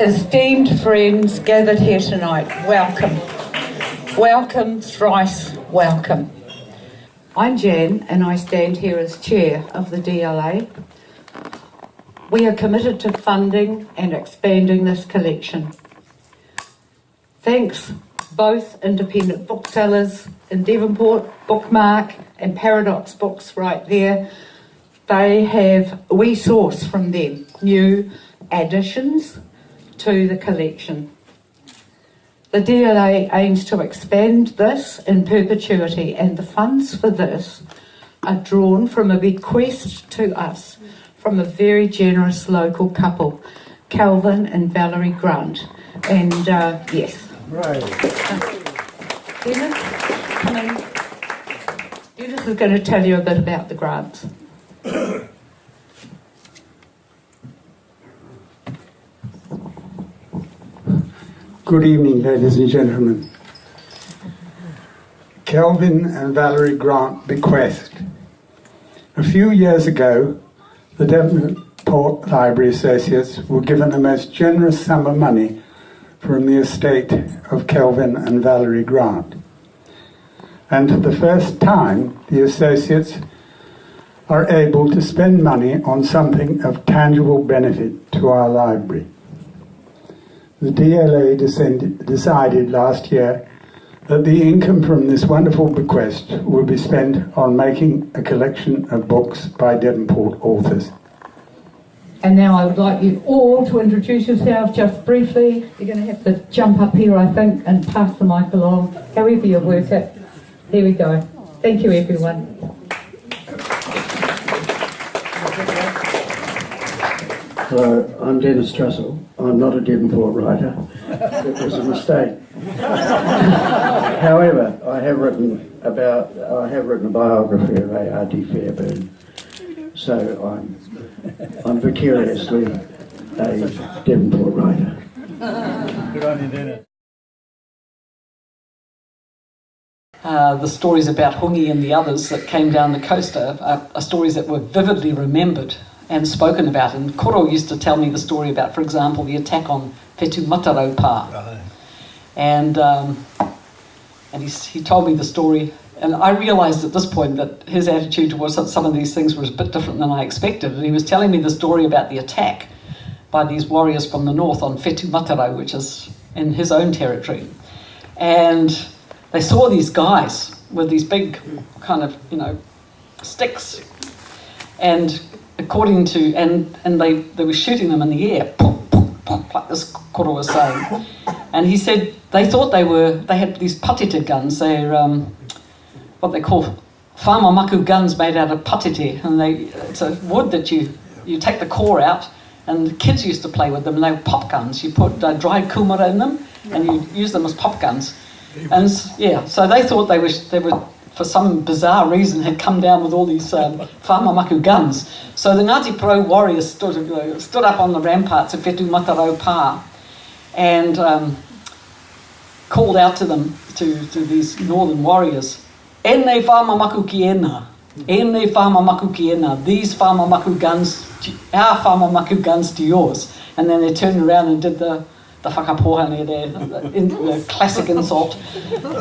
Esteemed friends gathered here tonight, welcome. Welcome, thrice welcome. I'm Jan and I stand here as Chair of the DLA. We are committed to funding and expanding this collection. Thanks both independent booksellers in Devonport, Bookmark and Paradox Books right there. We source from them new additions to the collection. The DLA aims to expand this in perpetuity, and the funds for this are drawn from a bequest to us from a very generous local couple, Calvin and Valerie Grant. And yes. Right. Dennis, come in. Dennis is going to tell you a bit about the grants. Good evening, ladies and gentlemen. Calvin and Valerie Grant bequest. A few years ago, the Devonport Library Associates were given a most generous sum of money from the estate of Calvin and Valerie Grant. And for the first time, the Associates are able to spend money on something of tangible benefit to our library. The DLA decided last year that the income from this wonderful bequest will be spent on making a collection of books by Devonport authors. And now I would like you all to introduce yourselves just briefly. You're going to have to jump up here, I think, and pass the mic along, however you work it. There we go. Thank you, everyone. Hello, I'm Dennis Trussell. I'm not a Devonport writer. It was a mistake. However, I have written a biography of A.R.D. Fairbairn, so I'm vicariously a Devonport writer. Good on you, Dennis. The stories about Hungi and the others that came down the coast are stories that were vividly remembered and spoken about. And Koro used to tell me the story about, for example, the attack on Whetu Mataraupa. Right. And he told me the story, and I realised at this point that his attitude towards some of these things was a bit different than I expected. And he was telling me the story about the attack by these warriors from the north on Whetu Matarau, which is in his own territory. And they saw these guys with these big kind of, sticks. And according to, and they were shooting them in the air, pop, pop, pop, like this Koro was saying. And he said they thought they had these patete guns. They're what they call whamamaku guns made out of patete. And it's a wood that you take the core out, and the kids used to play with them, and they were pop guns. You put dried kumara in them, and you use them as pop guns. And yeah, so they thought they were for some bizarre reason had come down with all these whamamaku guns. So the Ngāti Porou warriors stood up on the ramparts of Whetu Mataraupa and called out to them, to these northern warriors, "Ene whamamaku ki ena, ene whamamaku ki ena, these whamamaku guns, our whamamaku guns to yours." And then they turned around and did the whakapohane there, the classic insult,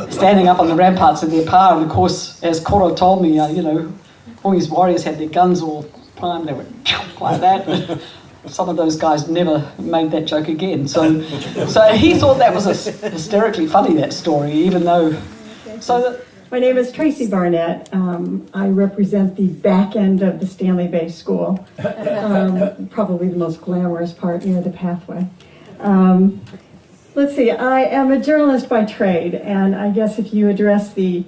standing up on the ramparts of their pa. And of course, as Koro told me, all these warriors had their guns all primed, they went like that. Some of those guys never made that joke again. So he thought that was hysterically funny, that story, even though... My name is Tracy Barnett. I represent the back end of the Stanley Bay School, probably the most glamorous part near the pathway. Let's see, I am a journalist by trade, and I guess if you address the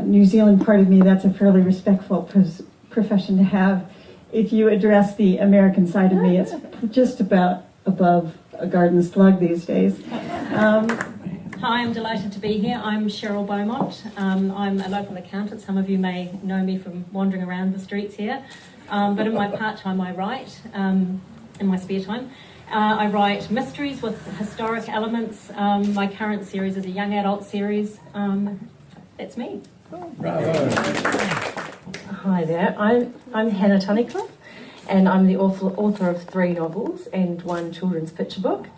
New Zealand part of me, that's a fairly respectful profession to have. If you address the American side of me, it's just about above a garden slug these days. Hi, I'm delighted to be here. I'm Cheryl Beaumont. I'm a local accountant. Some of you may know me from wandering around the streets here. But in my part-time I write, in my spare time. I write mysteries with historic elements. My current series is a young adult series. That's me. Hi there, I'm Hannah Tunnicliffe, and I'm the author of 3 novels and 1 children's picture book.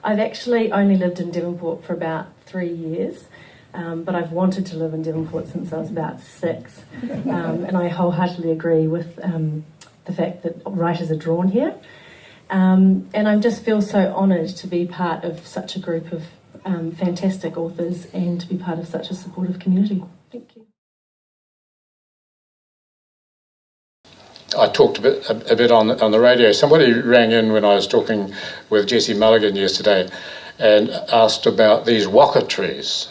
I've actually only lived in Devonport for about 3 years, but I've wanted to live in Devonport since I was about 6. And I wholeheartedly agree with the fact that writers are drawn here. And I just feel so honoured to be part of such a group of fantastic authors and to be part of such a supportive community. Thank you. I talked a bit on the radio. Somebody rang in when I was talking with Jessie Mulligan yesterday and asked about these waka trees.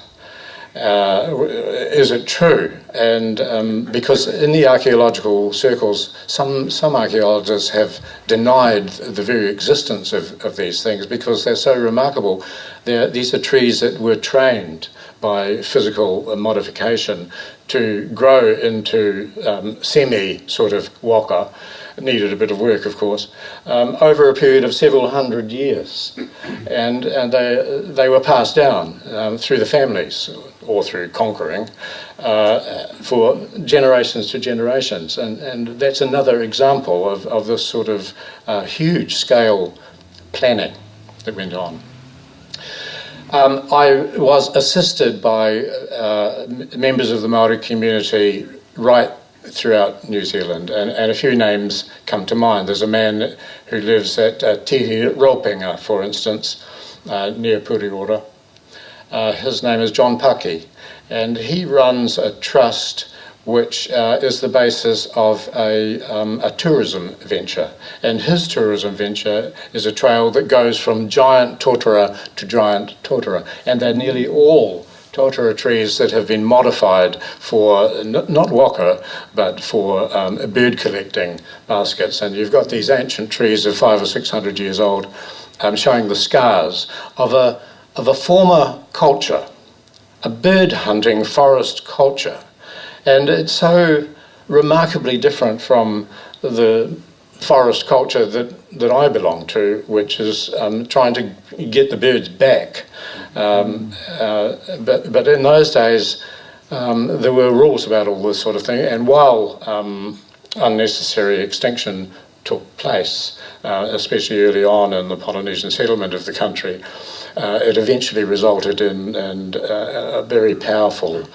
Is it true? And because in the archaeological circles, some archaeologists have denied the very existence of these things because they're so remarkable. These are trees that were trained by physical modification to grow into semi sort of waka. It needed a bit of work, of course, over a period of several hundred years, and they were passed down through the families or through conquering for generations to generations, and that's another example of this sort of huge scale planning that went on. I was assisted by members of the Māori community right throughout New Zealand, and a few names come to mind. There's a man who lives at Tihi Ropinga, for instance, near Puriora. His name is John Paki, and he runs a trust which is the basis of a tourism venture. And his tourism venture is a trail that goes from giant totara to giant totara. And they're nearly all totara trees that have been modified for, not waka, but for bird collecting baskets. And you've got these ancient trees of 500 or 600 years old showing the scars of a former culture, a bird hunting forest culture. And it's so remarkably different from the forest culture that I belong to, which is trying to get the birds back. But in those days, there were rules about all this sort of thing. And while unnecessary extinction took place, especially early on in the Polynesian settlement of the country, it eventually resulted in a very powerful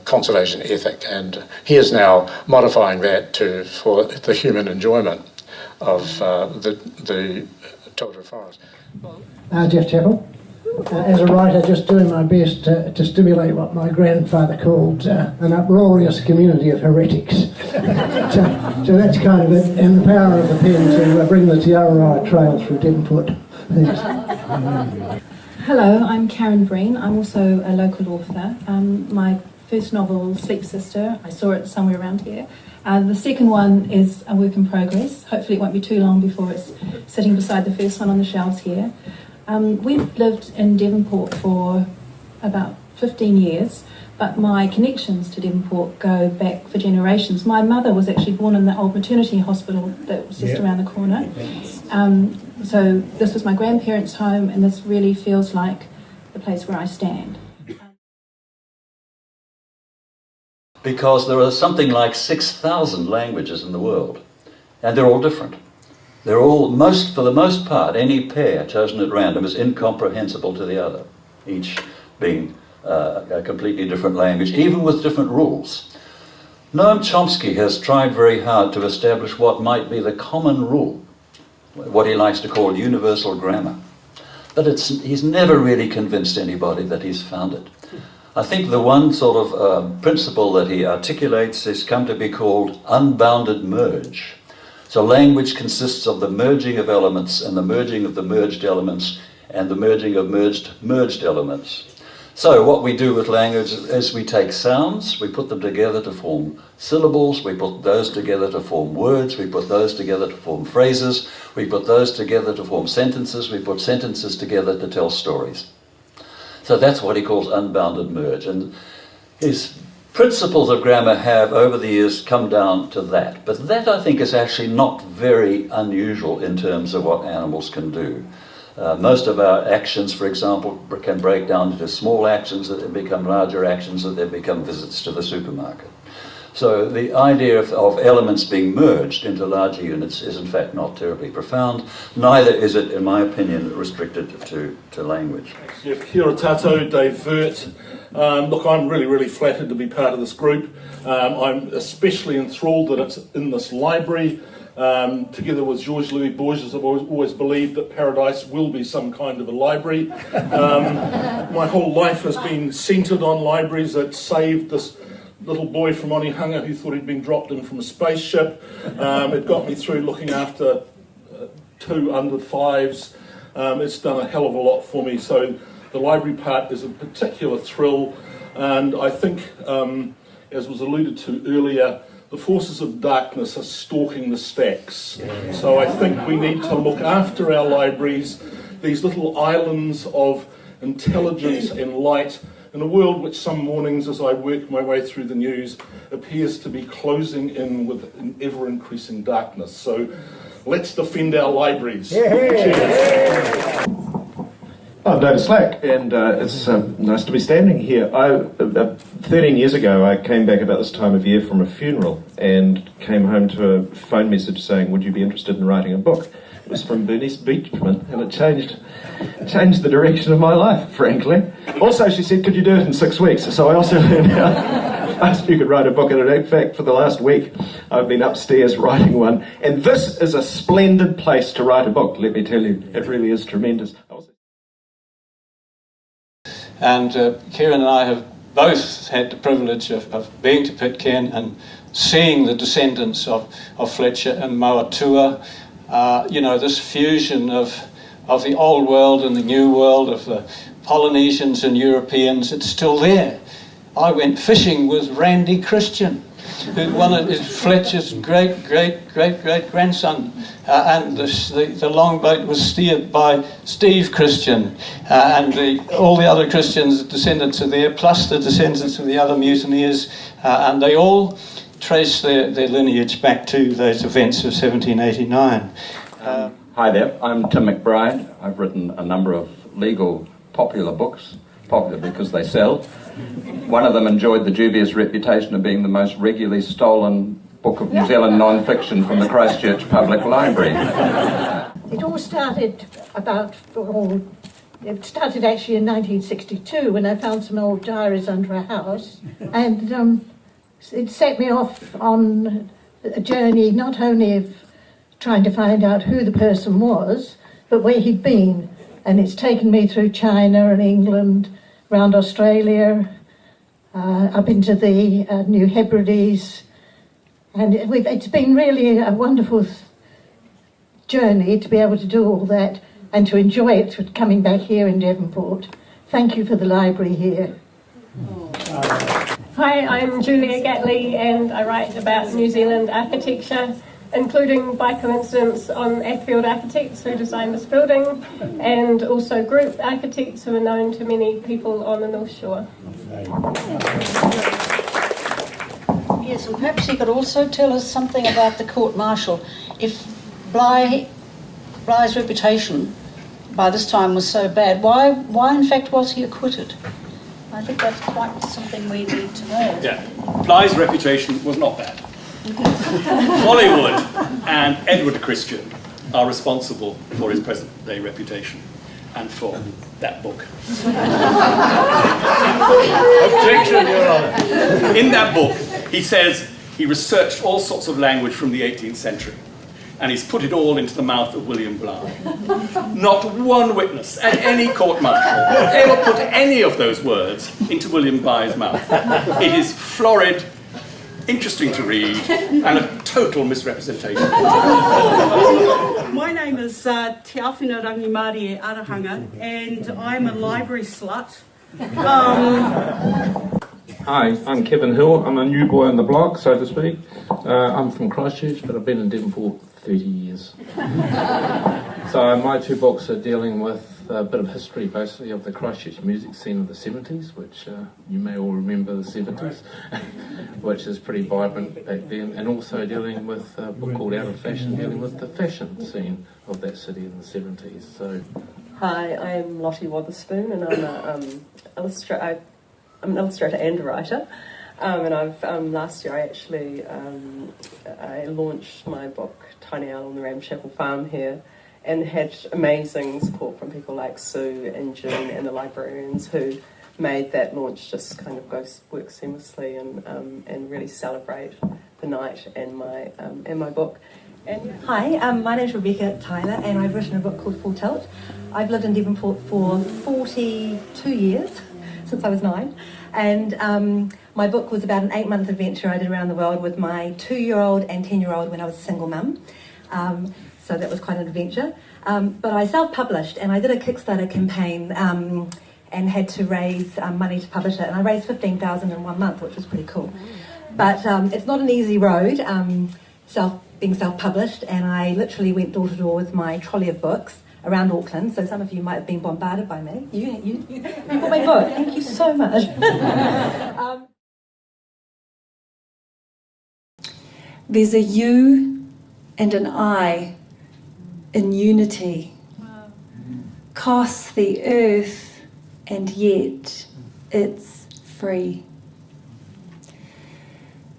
conservation ethic, and he is now modifying that for the human enjoyment of the totara forest. Jeff Chappell. As a writer, just doing my best to stimulate what my grandfather called an uproarious community of heretics. So that's kind of it, and the power of the pen to bring the Te Ararai Trail through Devonport. Hello, I'm Karen Breen. I'm also a local author. My first novel, Sleep Sister, I saw it somewhere around here. The second one is a work in progress. Hopefully it won't be too long before it's sitting beside the first one on the shelves here. We've lived in Devonport for about 15 years, but my connections to Devonport go back for generations. My mother was actually born in the old maternity hospital that was just around the corner. So this was my grandparents' home, and this really feels like the place where I stand. Because there are something like 6,000 languages in the world, and they're all different. They're all, for the most part, any pair chosen at random is incomprehensible to the other, each being a completely different language, even with different rules. Noam Chomsky has tried very hard to establish what might be the common rule, what he likes to call universal grammar. But he's never really convinced anybody that he's found it. I think the one sort of principle that he articulates has come to be called unbounded merge. So language consists of the merging of elements and the merging of the merged elements and the merging of merged elements. So what we do with language is we take sounds, we put them together to form syllables, we put those together to form words, we put those together to form phrases, we put those together to form sentences, we put sentences together to tell stories. So that's what he calls unbounded merge. And his principles of grammar have, over the years, come down to that. But that, I think, is actually not very unusual in terms of what animals can do. Most of our actions, for example, can break down into small actions that then become larger actions that then become visits to the supermarket. So the idea of elements being merged into larger units is in fact not terribly profound. Neither is it, in my opinion, restricted to language. Kia ora tātou, Dave Vert. Look, I'm really flattered to be part of this group. I'm especially enthralled that it's in this library. Together with Georges-Louis Borges, I've always believed that paradise will be some kind of a library. My whole life has been centred on libraries. It saved this little boy from Onehunga who thought he'd been dropped in from a spaceship. It got me through looking after 2 under 5s. It's done a hell of a lot for me. So the library part is a particular thrill. And I think, as was alluded to earlier, the forces of darkness are stalking the stacks. So I think we need to look after our libraries, these little islands of intelligence and light, in a world which some mornings, as I work my way through the news, appears to be closing in with an ever-increasing darkness. So let's defend our libraries. Cheers. I'm David Slack, and it's nice to be standing here. 13 years ago, I came back about this time of year from a funeral and came home to a phone message saying, would you be interested in writing a book? It was from Bernice Beachman, and it changed the direction of my life, frankly. Also, she said, could you do it in 6 weeks? So I also learned how fast you could write a book, and in fact, for the last week, I've been upstairs writing one. And this is a splendid place to write a book, let me tell you. It really is tremendous. And Kieran and I have both had the privilege of being to Pitcairn and seeing the descendants of Fletcher and Moatua. This fusion of the old world and the new world, of the Polynesians and Europeans, it's still there. I went fishing with Randy Christian, who Fletcher's great-great-great-great-grandson, and the longboat was steered by Steve Christian, and all the other Christians, descendants are there, plus the descendants of the other mutineers, and they all trace their lineage back to those events of 1789. Hi there, I'm Tim McBride. I've written a number of legal popular books, popular because they sell. One of them enjoyed the dubious reputation of being the most regularly stolen book of New Zealand non-fiction from the Christchurch Public Library. It all started it started actually in 1962 when I found some old diaries under a house, and it set me off on a journey not only of trying to find out who the person was, but where he'd been. And it's taken me through China and England, around Australia, up into the New Hebrides. And it's been really a wonderful journey to be able to do all that and to enjoy it coming back here in Devonport. Thank you for the library here. Hi, I'm Julia Gatley and I write about New Zealand architecture, including by coincidence on Athfield Architects who designed this building, and also group architects who are known to many people on the North Shore. Yes, and perhaps you could also tell us something about the court-martial. If Bly's reputation by this time was so bad, why in fact was he acquitted? I think that's quite something we need to know. Yeah, Bly's reputation was not bad. Hollywood and Edward Christian are responsible for his present-day reputation and for that book. Objection, Your Honour. In that book, he says he researched all sorts of language from the 18th century and he's put it all into the mouth of William Bly. Not one witness at any court-martial ever put any of those words into William Bly's mouth. It is florid, interesting to read, and a total misrepresentation. My name is Te Awhina Rangi Māori e Arahanga, and I'm a library slut. Hi, I'm Kevin Hill. I'm a new boy on the block, so to speak. I'm from Christchurch, but I've been in Devonport 30 years. So my two books are dealing with a bit of history, basically, of the Christchurch music scene of the 70s, which you may all remember the 70s, which is pretty vibrant back then, and also dealing with a book called Out of Fashion, dealing with the fashion scene of that city in the 70s. So, hi, I'm Lottie Wotherspoon, and I'm I'm an illustrator and a writer. And I've last year I launched my book Tiny Owl on the Ramshackle Farm here, and had amazing support from people like Sue and June and the librarians who made that launch just kind of work seamlessly and really celebrate the night and my book. Hi, my name's Rebecca Tyler, and I've written a book called Full Tilt. I've lived in Devonport for 42 years, since I was 9, and my book was about an 8-month adventure I did around the world with my 2-year-old and 10-year-old when I was a single mum. So that was quite an adventure. But I self-published, and I did a Kickstarter campaign and had to raise money to publish it, and I raised $15,000 in 1 month, which was pretty cool. But it's not an easy road, being self-published, and I literally went door to door with my trolley of books around Auckland, so some of you might have been bombarded by me. You bought my book, thank you so much. There's a you and an I in unity. Wow. Costs the earth, and yet it's free.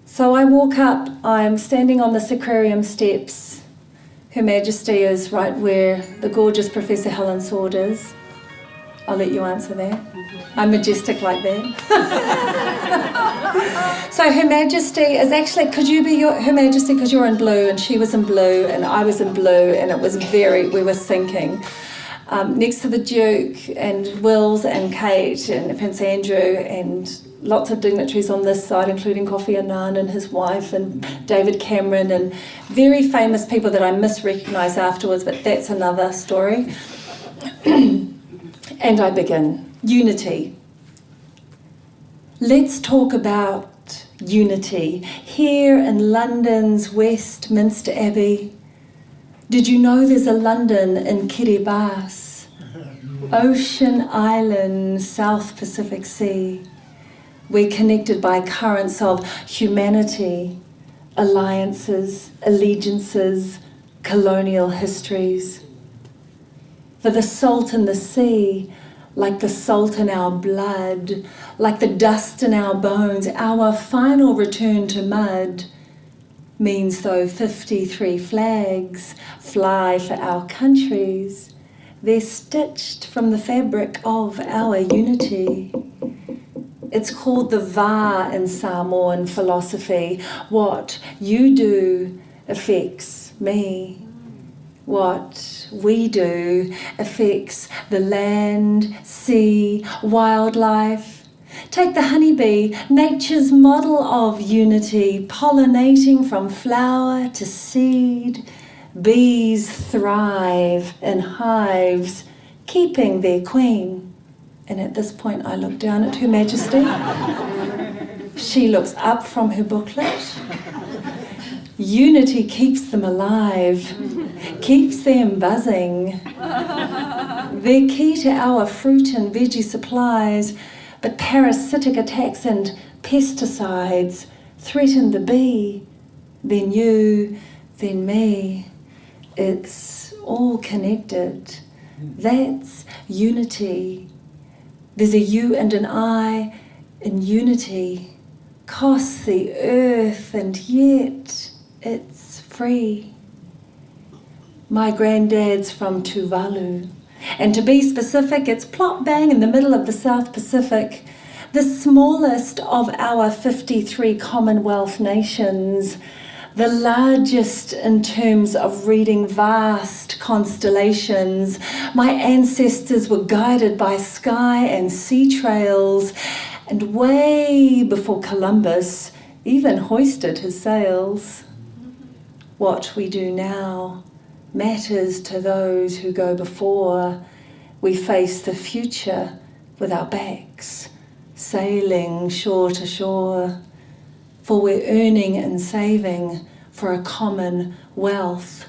So I walk up, I'm standing on this aquarium steps. Her Majesty is right where the gorgeous Professor Helen Sword is. I'll let you answer that. I'm majestic like that. So Her Majesty is actually, could you be Her Majesty, because you're in blue and she was in blue and I was in blue, and it was we were syncing. Next to the Duke and Wills and Kate and Prince Andrew and lots of dignitaries on this side, including Kofi Annan and his wife and David Cameron and very famous people that I misrecognise afterwards, but that's another story. And I begin. Unity. Let's talk about unity. Here in London's Westminster Abbey, did you know there's a London in Kiribati, Ocean Island, South Pacific Sea? We're connected by currents of humanity, alliances, allegiances, colonial histories. For the salt in the sea, like the salt in our blood, like the dust in our bones, our final return to mud means though 53 flags fly for our countries, they're stitched from the fabric of our unity. It's called the Va in Samoan philosophy. What you do affects me. What we do affects the land, sea, wildlife. Take the honeybee, nature's model of unity, pollinating from flower to seed. Bees thrive in hives, keeping their queen. And at this point I look down at Her Majesty. She looks up from her booklet. Unity keeps them alive, keeps them buzzing. They're key to our fruit and veggie supplies, but parasitic attacks and pesticides threaten the bee, then you, then me. It's all connected. That's unity. There's a you and an I in unity. Costs the earth, and yet it's free. My granddad's from Tuvalu, and to be specific, it's plop bang in the middle of the South Pacific, the smallest of our 53 Commonwealth nations, the largest in terms of reading vast constellations. My ancestors were guided by sky and sea trails, and way before Columbus even hoisted his sails. What we do now matters to those who go before. We face the future with our backs, sailing shore to shore, for we're earning and saving for a common wealth,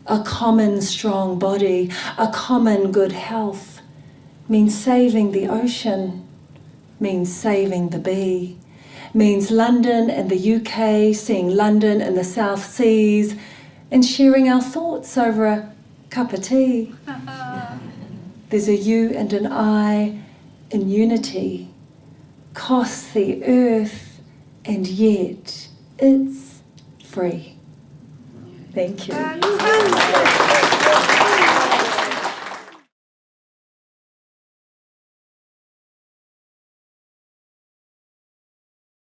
a common strong body, a common good health, means saving the ocean, means saving the bee, means London and the UK seeing London and the South Seas and sharing our thoughts over a cup of tea. There's a you and an I in unity, costs the earth, and yet it's free. Thank you.